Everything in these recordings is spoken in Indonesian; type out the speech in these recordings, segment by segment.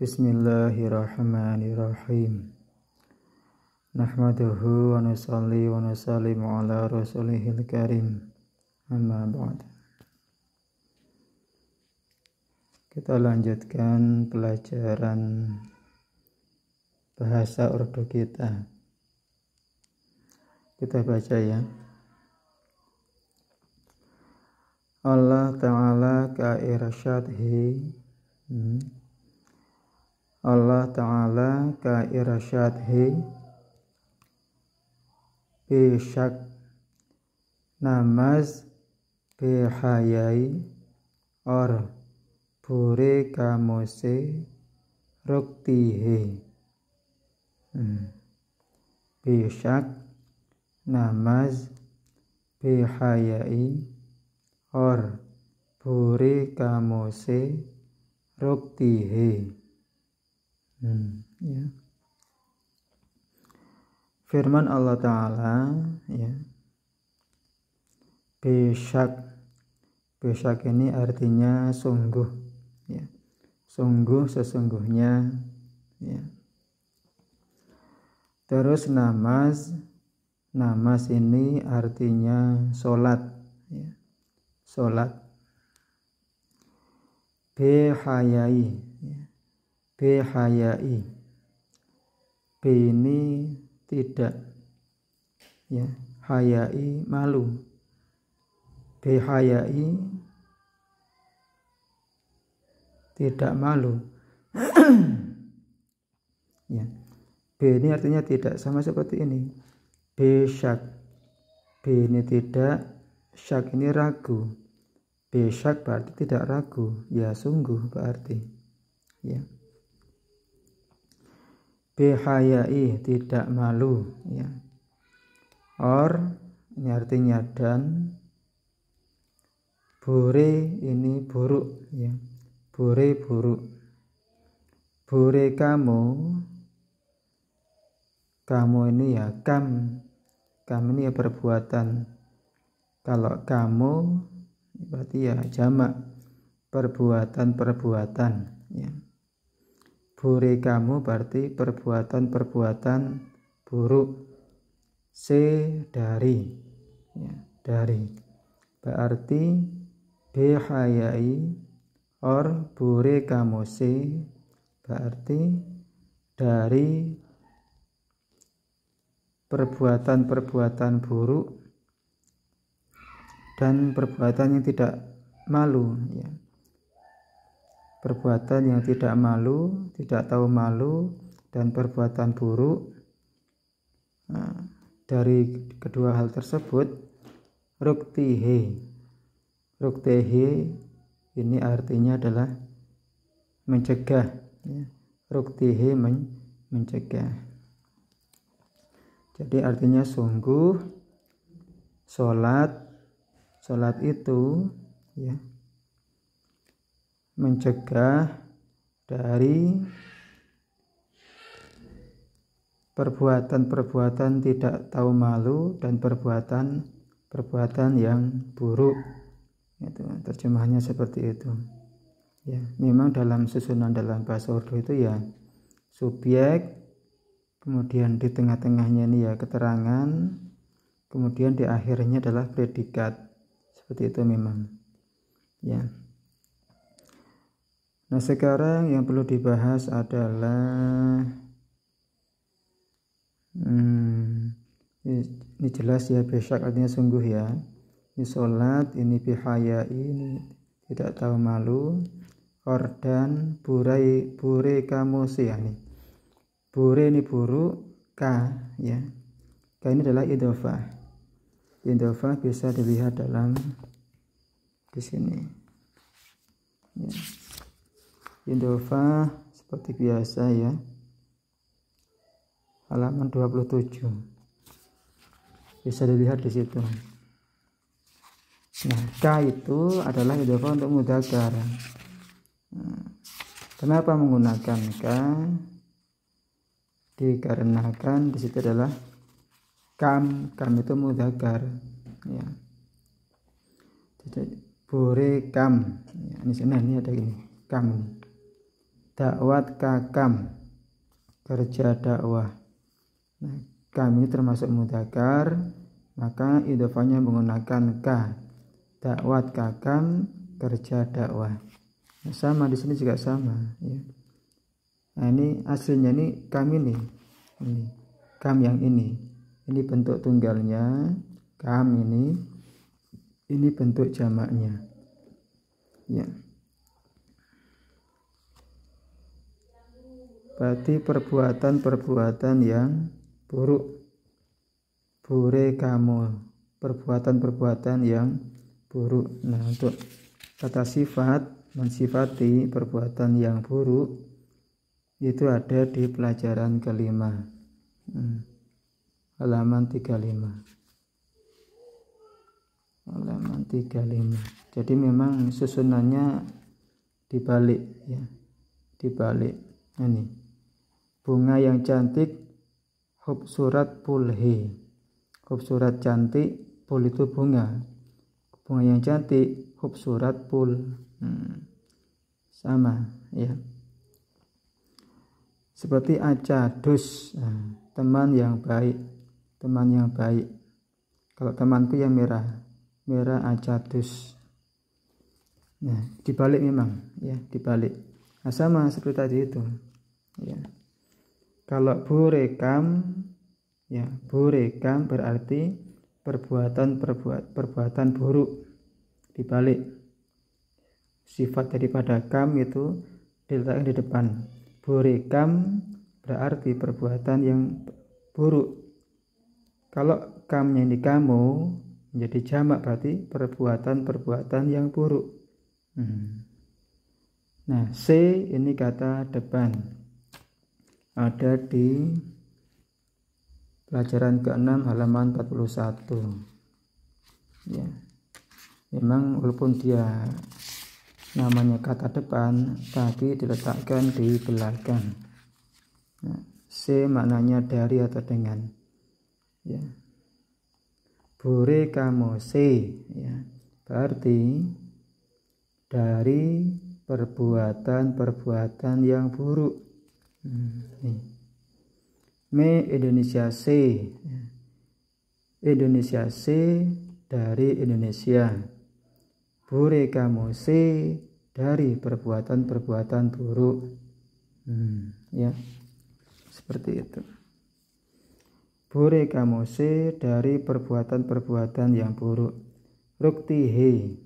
Bismillahirrahmanirrahim. Nahmaduhu wa nusalli wa nusallimu ala rasulihil karim. Amma ba'd. Kita lanjutkan pelajaran bahasa Urdu kita. Kita baca ya. Allah Ta'ala ka'irsyadhi. Allah Ta'ala ka'irsyadhi bisyak namaz bihayai or bure kamose ruktihe. Bisyak namaz bihayai or bure kamose ruktihe. Ya. Firman Allah Ta'ala ya. Besyak ini artinya sungguh ya. Sungguh sesungguhnya ya. Terus namaz ini artinya sholat ya. Sholat bihayai ya. Bihayai, B ini tidak ya, hayai malu, bihayai tidak malu ya. B ini artinya tidak, sama seperti ini. Besyak, B ini tidak, syak ini ragu. Besyak berarti tidak ragu, ya sungguh berarti ya. Bihayai tidak malu ya. Or ini artinya dan. Bure ini buruk ya. Bure buruk. Bure kamu ini ya kam ini ya perbuatan. Kalau kamu berarti ya jamak perbuatan ya. Bure kamu berarti perbuatan buruk. C dari ya, dari berarti bihayai or bure kamu C berarti dari perbuatan buruk dan perbuatan yang tidak malu ya. Perbuatan yang tidak malu, tidak tahu malu, dan perbuatan buruk. Nah, dari kedua hal tersebut, ruktihe ini artinya adalah mencegah ya. Ruktihe mencegah. Jadi artinya sungguh sholat itu ya mencegah dari perbuatan tidak tahu malu dan perbuatan yang buruk. Itu terjemahannya seperti itu. Ya, memang dalam susunan dalam bahasa Urdu itu ya subjek, kemudian di tengah-tengahnya ini ya keterangan, kemudian di akhirnya adalah predikat. Seperti itu memang. Ya. Nah sekarang yang perlu dibahas adalah ini jelas ya, besyak artinya sungguh ya. Ini sholat, ini bihayai, ini tidak tahu malu. Ordan bure kamu sih ya nih. Bure ini buruk, ka ya. Ka ini adalah idhofah. Idhofah bisa dilihat dalam di sini. Ya. Idhofah seperti biasa ya. Halaman 27. Bisa dilihat di situ. Nah, ka itu adalah idhofah untuk mudzakkar. Nah, kenapa menggunakan ka? Dikarenakan di situ adalah kam itu mudzakkar ya. Jadi bore kam ya, ini ada ini kam. dakwat kakam, kerja dakwah. Nah, kam ini termasuk mudzakkar, maka idhofahnya menggunakan ka. Dakwat kakam, kerja dakwah. Nah, sama di sini juga sama ya. Nah, ini aslinya ini kam ini kam yang ini bentuk tunggalnya, kam ini bentuk jamaknya ya. Berarti perbuatan yang buruk. Bure kamu, perbuatan yang buruk. Nah, untuk kata sifat, mensifati perbuatan yang buruk itu ada di pelajaran kelima, halaman 35. Jadi memang susunannya dibalik ya, dibalik. Ini bunga yang cantik, hub surat pulhe. Hub surat cantik, pul itu bunga yang cantik, hub surat pul. Sama ya. Seperti acadus, teman yang baik. Kalau temanku yang merah acadus. Nah, dibalik memang ya, dibalik. Nah, sama seperti tadi itu ya. Kalau burekam ya, burekam berarti perbuatan buruk, dibalik. Sifat daripada kam itu diletakkan di depan. Burekam berarti perbuatan yang buruk. Kalau kamnya ini kamu menjadi jamak, berarti perbuatan yang buruk. Nah, C ini kata depan, ada di pelajaran ke-6 halaman 41 ya. Memang walaupun dia namanya kata depan, tapi diletakkan di belakang. Nah, C maknanya dari atau dengan ya. Bure kamu C ya, berarti dari perbuatan yang buruk. Me Indonesia C ya. Indonesia C dari Indonesia. Bure kamu C dari perbuatan buruk. Ya, seperti itu. Bure kamu C dari perbuatan yang buruk. Ruktihe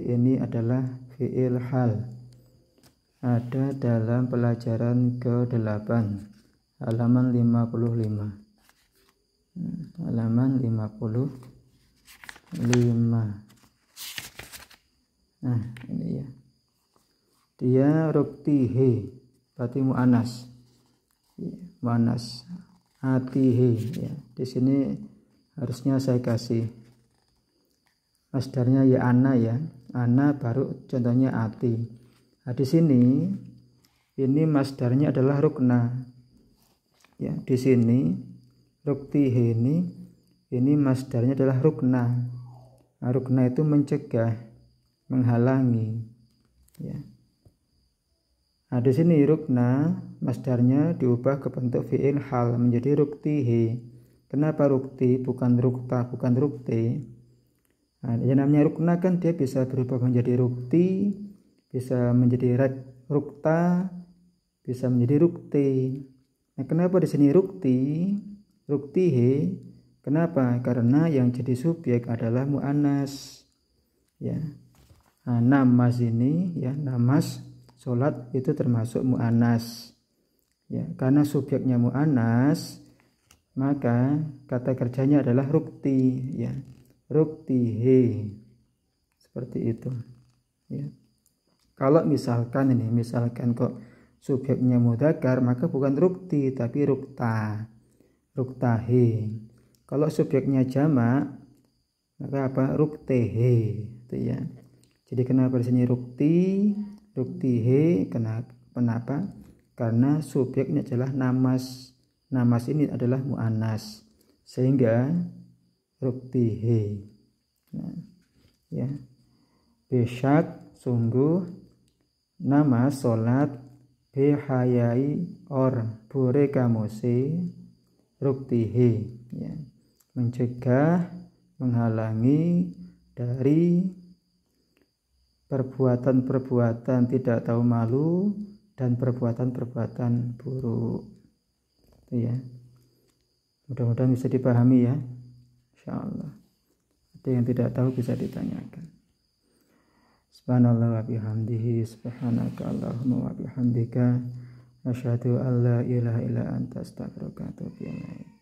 ini adalah fi'il hal. Ada dalam pelajaran ke-8 halaman 55. Halaman 55. Nah, ini ya. Dia ruktihe berarti mu'anas. Mu'anas. Atihe ya. Di sini harusnya saya kasih masdarnya ya ana ya. Ana baru contohnya ati. Nah, di sini ini masdarnya adalah rukna. Ya, di sini ruktihe ini masdarnya adalah rukna. Nah, rukna itu mencegah, menghalangi ya. Nah, di sini rukna masdarnya diubah ke bentuk fi'il hal menjadi ruktihi. Kenapa rukti bukan rukta, bukan rukti? Nah, yang namanya rukna kan dia bisa berubah menjadi rukti, bisa menjadi rukta, bisa menjadi rukti. Nah, kenapa di sini ruktihi? Kenapa? Karena yang jadi subjek adalah mu'annas ya. Nah, namas ini ya, namas sholat itu termasuk mu'anas ya. Karena subjeknya mu'anas, maka kata kerjanya adalah rukti ya. Ruktihe, seperti itu ya. Kalau misalkan kok subjeknya mudzakkar, maka bukan rukti tapi ruktahe. Kalau subjeknya jamak, maka apa? Ruktehe itu ya. Jadi kenapa di sini ruktihe? Kenapa? Karena subjeknya adalah namas. Namas ini adalah mu'anas, sehingga ruktihe. Nah, ya. Besyak, sungguh, nama salat bihayai or bure kamose ruktihi, ya, mencegah, menghalangi dari perbuatan-perbuatan tidak tahu malu dan perbuatan-perbuatan buruk. Itu ya. Mudah-mudahan bisa dipahami ya. Insyaallah. Ada yang tidak tahu bisa ditanyakan. Subhanallah wa bihamdihi, subhanaka Allahumma wa bihamdika, asyhadu an la ilaha illa anta, astaghfiruka wa atubu ilaik.